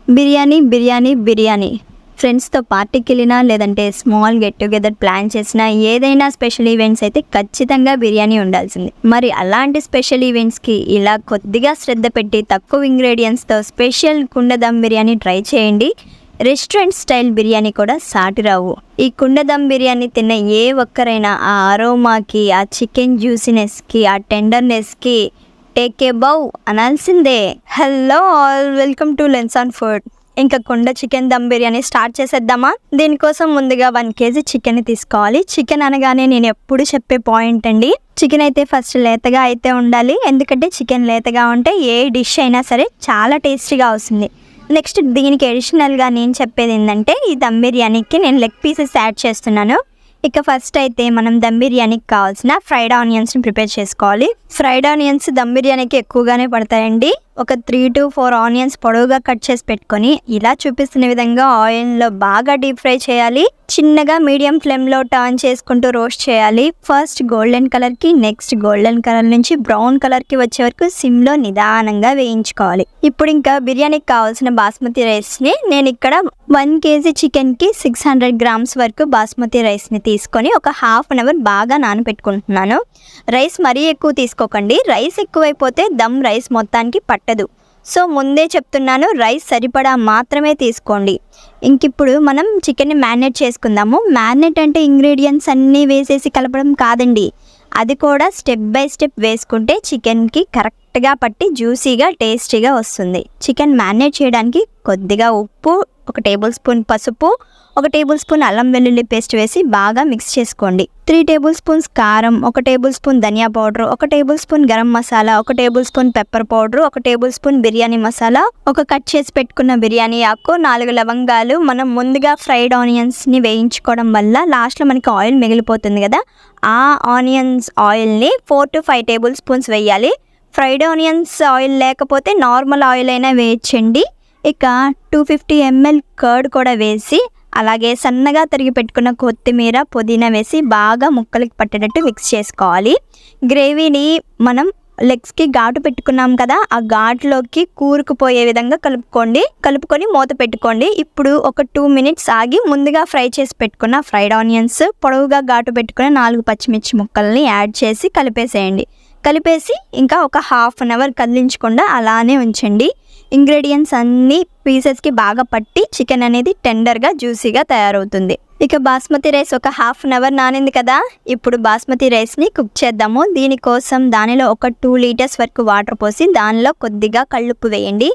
బిర్యానీ బిర్యానీ బిర్యానీ ఫ్రెండ్స్తో పార్టీకి వెళ్ళినా లేదంటే స్మాల్ గెట్ టుగెదర్ ప్లాన్ చేసినా ఏదైనా స్పెషల్ ఈవెంట్స్ అయితే ఖచ్చితంగా బిర్యానీ ఉండాల్సింది. మరి అలాంటి స్పెషల్ ఈవెంట్స్కి ఇలా కొద్దిగా శ్రద్ధ పెట్టి తక్కువ ఇంగ్రీడియంట్స్తో స్పెషల్ కుండ దమ్ బిర్యానీ ట్రై చేయండి. రెస్టారెంట్ స్టైల్ బిర్యానీ కూడా సాటిరావు. ఈ కుండ దమ్ బిర్యానీ తిన్న ఏ ఒక్కరైనా ఆ అరోమాకి, ఆ చికెన్ జ్యూసినెస్కి, ఆ టెండర్నెస్కి టేక్ ఏ బౌ అనాల్సిందే. Hello all, welcome to lens on food. ఇంకా కుండ చికెన్ దమ్ బిర్యానీ స్టార్ట్ చేసేద్దామా? దీనికోసం ముందుగా 1 kg చికెన్ తీసుకోవాలి. చికెన్ అనగానే నేను ఎప్పుడు చెప్పే పాయింట్ అండి, చికెన్ అయితే ఫస్ట్ లేతగా అయితే ఉండాలి. ఎందుకంటే చికెన్ లేతగా ఉంటే ఏ డిష్ అయినా సరే చాలా టేస్టీగా వస్తుంది. నెక్స్ట్ దీనికి అడిషనల్గా నేను చెప్పేది ఏంటంటే, ఈ దమ్ బిర్యానీకి నేను లెగ్ పీసెస్ యాడ్ చేస్తున్నాను. ఇక ఫస్ట్ అయితే మనం దమ్ బిర్యానీకి కావాల్సిన ఫ్రైడ్ ఆనియన్స్ని ప్రిపేర్ చేసుకోవాలి. ఫ్రైడ్ ఆనియన్స్ దమ్ బిర్యానీకి ఎక్కువగానే పడతాయండి. ఒక 3 to 4 ఆనియన్స్ పొడవుగా కట్ చేసి పెట్టుకొని ఇలా చూపిస్తున్న విధంగా ఆయిల్లో బాగా డీప్ ఫ్రై చేయాలి. చిన్నగా మీడియం ఫ్లేమ్లో టర్న్ చేసుకుంటూ రోస్ట్ చేయాలి. ఫస్ట్ గోల్డెన్ కలర్కి, నెక్స్ట్ గోల్డెన్ కలర్ నుంచి బ్రౌన్ కలర్కి వచ్చే వరకు సిమ్లో నిదానంగా వేయించుకోవాలి. ఇప్పుడు ఇంకా బిర్యానీకి కావాల్సిన బాస్మతి రైస్ని నేను ఇక్కడ 1 kg చికెన్కి 600 grams వరకు బాస్మతి రైస్ని తీసుకొని ఒక హాఫ్ అన్ అవర్ బాగా నానబెట్టుకుంటున్నాను. రైస్ మరీ ఎక్కువ తీసుకోకండి, రైస్ ఎక్కువైపోతే దమ్ రైస్ మొత్తానికి పట్టదు. సో ముందే చెప్తున్నాను, రైస్ సరిపడా మాత్రమే తీసుకోండి. ఇంకిప్పుడు మనం చికెన్ని మ్యారినేట్ చేసుకుందాము. మ్యారినేట్ అంటే ఇంగ్రీడియంట్స్ అన్నీ వేసేసి కలపడం కాదండి, అది కూడా స్టెప్ బై స్టెప్ వేసుకుంటే చికెన్కి కరెక్ట్గా పట్టి జ్యూసీగా టేస్టీగా వస్తుంది. చికెన్ మ్యారినేట్ చేయడానికి కొద్దిగా ఉప్పు, 1 tablespoon పసుపు, 1 tablespoon అల్లం వెల్లుల్లి పేస్ట్ వేసి బాగా మిక్స్ చేసుకోండి. 3 tablespoons కారం, 1 tablespoon dhania powder, 1 tablespoon garam masala, 1 tablespoon pepper powder, 1 tablespoon biryani masala, ఒక కట్ చేసి పెట్టుకున్న బిర్యానీ ఆకు, 4 లవంగాలు. మనం ముందుగా ఫ్రైడ్ ఆనియన్స్ని వేయించుకోవడం వల్ల లాస్ట్లో మనకి ఆయిల్ మిగిలిపోతుంది కదా, ఆ ఆనియన్స్ ఆయిల్ని 4 to 5 tablespoons వేయాలి. ఫ్రైడ్ ఆనియన్స్ ఆయిల్ లేకపోతే నార్మల్ ఆయిల్ అయినా వేయించండి. ఇక 250 ml కర్డ్ కూడా వేసి, అలాగే సన్నగా తరిగి పెట్టుకున్న కొత్తిమీర, పుదీనా వేసి బాగా ముక్కలకి పట్టేటట్టు మిక్స్ చేసుకోవాలి. గ్రేవీని మనం లెగ్స్కి ఘాటు పెట్టుకున్నాం కదా, ఆ ఘాటులోకి కూరుకుపోయే విధంగా కలుపుకొని మూత పెట్టుకోండి. ఇప్పుడు ఒక 2 minutes ఆగి ముందుగా ఫ్రై చేసి పెట్టుకున్న ఫ్రైడ్ ఆనియన్స్, పొడవుగా ఘాటు పెట్టుకున్న 4 పచ్చిమిర్చి ముక్కల్ని యాడ్ చేసి కలిపేసి ఇంకా ఒక హాఫ్ అన్ అవర్ కదిలించకుండా అలానే ఉంచండి. ఇంగ్రీడియంట్స్ అన్నీ పీసెస్కి బాగా పట్టి చికెన్ అనేది టెండర్గా జ్యూసీగా తయారవుతుంది. ఇక బాస్మతి రైస్ ఒక హాఫ్ అన్ అవర్ నానింది కదా, ఇప్పుడు బాస్మతి రైస్ని కుక్ చేద్దాము. దీనికోసం దానిలో ఒక 2 liters వరకు వాటర్ పోసి దానిలో కొద్దిగా కళ్ళుప్పు వేయండి.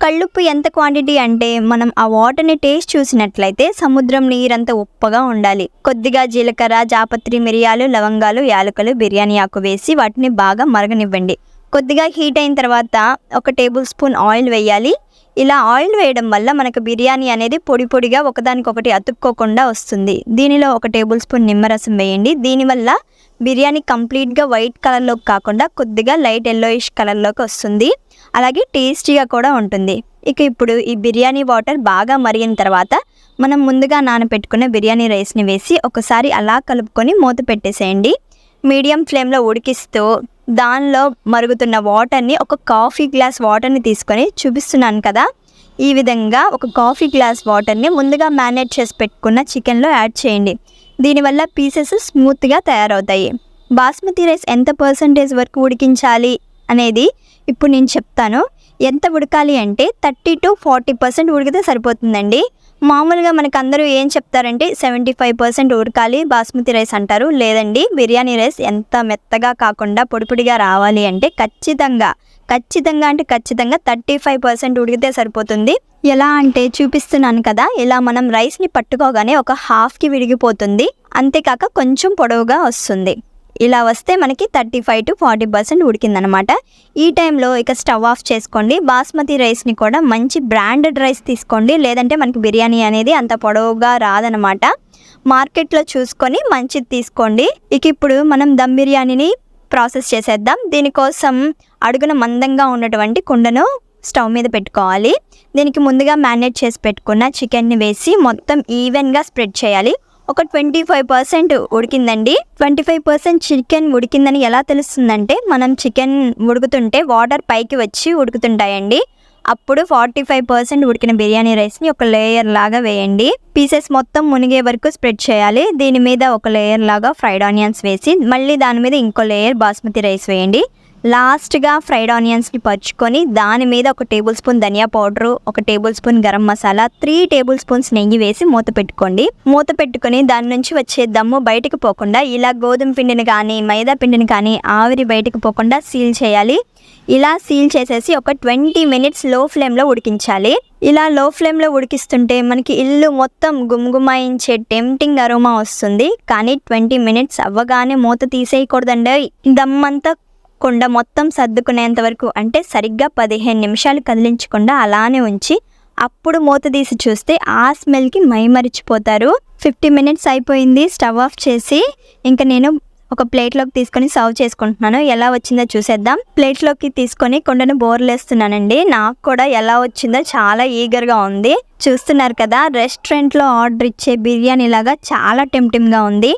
కళ్ళుప్పు ఎంత క్వాంటిటీ అంటే, మనం ఆ వాటర్ని టేస్ట్ చూసినట్లయితే సముద్రం నీరంత ఉప్పగా ఉండాలి. కొద్దిగా జీలకర్ర, జాపత్రి, మిరియాలు, లవంగాలు, యాలకులు, బిర్యానీ ఆకు వేసి వాటిని బాగా మరగనివ్వండి. కొద్దిగా హీట్ అయిన తర్వాత 1 tablespoon ఆయిల్ వేయాలి. ఇలా ఆయిల్ వేయడం వల్ల మనకు బిర్యానీ అనేది పొడి పొడిగా ఒకదానికొకటి అతుక్కోకుండా వస్తుంది. దీనిలో 1 tablespoon నిమ్మరసం వేయండి. దీనివల్ల బిర్యానీ కంప్లీట్గా వైట్ కలర్లోకి కాకుండా కొద్దిగా లైట్ ఎల్లోయిష్ కలర్లోకి వస్తుంది. అలాగే టేస్టీగా కూడా ఉంటుంది. ఇక ఇప్పుడు ఈ బిర్యానీ వాటర్ బాగా మరిగిన తర్వాత మనం ముందుగా నానబెట్టుకున్న బిర్యానీ రైస్ని వేసి ఒకసారి అలా కలుపుకొని మూత పెట్టేసేయండి. మీడియం ఫ్లేమ్లో ఉడికిస్తూ దానిలో మరుగుతున్న వాటర్ని, ఒక కాఫీ గ్లాస్ వాటర్ని తీసుకొని చూపిస్తున్నాను కదా, ఈ విధంగా ఒక కాఫీ గ్లాస్ వాటర్ని ముందుగా మ్యారినేట్ చేసి పెట్టుకున్న చికెన్లో యాడ్ చేయండి. దీనివల్ల పీసెస్ స్మూత్గా తయారవుతాయి. బాస్మతి రైస్ ఎంత పర్సంటేజ్ వరకు ఉడికించాలి అనేది ఇప్పుడు నేను చెప్తాను. ఎంత ఉడకాలి అంటే 30 to 40% ఉడికితే సరిపోతుందండి. మామూలుగా మనకు అందరూ ఏం చెప్తారంటే 75% ఉడకాలి బాస్మతి రైస్ అంటారు. లేదండి, బిర్యానీ రైస్ ఎంత మెత్తగా కాకుండా పొడి పొడిగా రావాలి అంటే ఖచ్చితంగా 35% ఉడికితే సరిపోతుంది. ఎలా అంటే చూపిస్తున్నాను కదా, ఇలా మనం రైస్ని పట్టుకోగానే ఒక హాఫ్కి విడిగిపోతుంది. అంతేకాక కొంచెం పొడవుగా వస్తుంది. ఇలా వస్తే మనకి 35 to 40% ఉడికిందనమాట. ఈ టైంలో ఇక స్టవ్ ఆఫ్ చేసుకోండి. బాస్మతి రైస్ని కూడా మంచి బ్రాండెడ్ రైస్ తీసుకోండి, లేదంటే మనకి బిర్యానీ అనేది అంత పొడవుగా రాదనమాట. మార్కెట్లో చూసుకొని మంచిది తీసుకోండి. ఇక ఇప్పుడు మనం దమ్ బిర్యానీని ప్రాసెస్ చేసేద్దాం. దీనికోసం అడుగున మందంగా ఉన్నటువంటి కుండను స్టవ్ మీద పెట్టుకోవాలి. దీనికి ముందుగా మ్యారినేట్ చేసి పెట్టుకున్న చికెన్ని వేసి మొత్తం ఈవెన్గా స్ప్రెడ్ చేయాలి. ఒక 25% ఉడికిందండి. 25% చికెన్ ఉడికిందని ఎలా తెలుస్తుందంటే, మనం చికెన్ ఉడుకుతుంటే వాటర్ పైకి వచ్చి ఉడుకుతుంటాయండి. అప్పుడు 45% ఉడికిన బిర్యానీ రైస్ని ఒక లేయర్ లాగా వేయండి. పీసెస్ మొత్తం మునిగే వరకు స్ప్రెడ్ చేయాలి. దీని మీద ఒక లేయర్ లాగా ఫ్రైడ్ ఆనియన్స్ వేసి మళ్ళీ దాని మీద ఇంకో లేయర్ బాస్మతి రైస్ వేయండి. లాస్ట్గా ఫ్రైడ్ ఆనియన్స్ని పరుచుకొని దాని మీద 1 tablespoon dhania powder, 1 tablespoon garam masala, 3 tablespoons నెయ్యి వేసి మూత పెట్టుకోండి. మూత పెట్టుకొని దాని నుంచి వచ్చే దమ్ము బయటకు పోకుండా ఇలా గోధుమ పిండిని కానీ మైదా పిండిని కానీ ఆవిరి బయటకు పోకుండా సీల్ చేయాలి. ఇలా సీల్ చేసేసి ఒక 20 మినిట్స్ లో ఫ్లేమ్లో ఉడికించాలి. ఇలా లో ఫ్లేమ్లో ఉడికిస్తుంటే మనకి ఇల్లు మొత్తం గుమగుమాయించే టెంప్టింగ్ అరోమా వస్తుంది. కానీ 20 మినిట్స్ అవ్వగానే మూత తీసేయకూడదండి. దమ్మంతా కుండ మొత్తం సర్దుకునేంత వరకు, అంటే సరిగ్గా 15 నిమిషాలు కదిలించకుండా అలానే ఉంచి అప్పుడు మూత తీసి చూస్తే ఆ స్మెల్కి మైమరిచిపోతారు. 50 మినిట్స్ అయిపోయింది. స్టవ్ ఆఫ్ చేసి ఇంకా నేను ఒక ప్లేట్లోకి తీసుకొని సర్వ్ చేసుకుంటున్నాను. ఎలా వచ్చిందో చూసేద్దాం. ప్లేట్లోకి తీసుకొని కుండను బోర్లేస్తున్నానండి. నాకు కూడా ఎలా వచ్చిందో చాలా ఈగర్గా ఉంది. చూస్తున్నారు కదా, రెస్టారెంట్లో ఆర్డర్ ఇచ్చే బిర్యానీ లాగా చాలా టెంప్టింగ్గా ఉంది.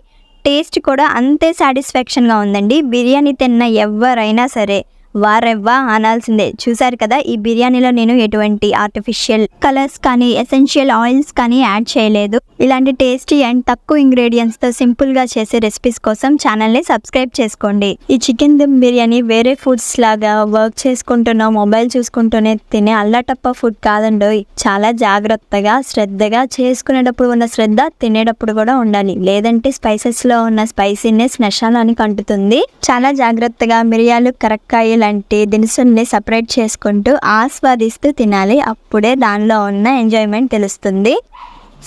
టేస్ట్ కూడా అంతే సాటిస్ఫాక్షన్గా ఉందండి. బిర్యానీ తిన్న ఎవరైనా సరే వారెవ్వా అనాల్సిందే. చూసారు కదా, ఈ బిర్యానీలో నేను ఎటువంటి ఆర్టిఫిషియల్ కలర్స్ కానీ ఎసెన్షియల్ ఆయిల్స్ కానీ యాడ్ చేయలేదు. ఇలాంటి టేస్టీ అండ్ తక్కువ ఇంగ్రీడియంట్స్తో సింపుల్గా చేసే రెసిపీస్ కోసం ఛానల్ని సబ్స్క్రైబ్ చేసుకోండి. ఈ చికెన్ దమ్ బిర్యానీ వేరే ఫుడ్స్ లాగా వర్క్ చేసుకుంటున్నా మొబైల్ చూసుకుంటూనే తినే అల్లటప్ప ఫుడ్ కాదండి. చాలా జాగ్రత్తగా శ్రద్ధగా చేసుకునేటప్పుడు ఉన్న శ్రద్ధ తినేటప్పుడు కూడా ఉండాలి. లేదంటే స్పైసెస్లో ఉన్న స్పైసీనెస్ నషాలానికి అంటుతుంది. చాలా జాగ్రత్తగా మిరియాలు, కరక్కాయలు లాంటి దినుసుల్ని సపరేట్ చేసుకుంటూ ఆస్వాదిస్తూ తినాలి. అప్పుడే దానిలో ఉన్న ఎంజాయ్మెంట్ తెలుస్తుంది.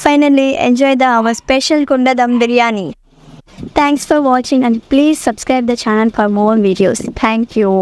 ఫైనల్లీ ఎంజాయ్ అవర్ స్పెషల్ కుండ dum biryani. Thanks for watching and please subscribe the channel for more videos. Thank you.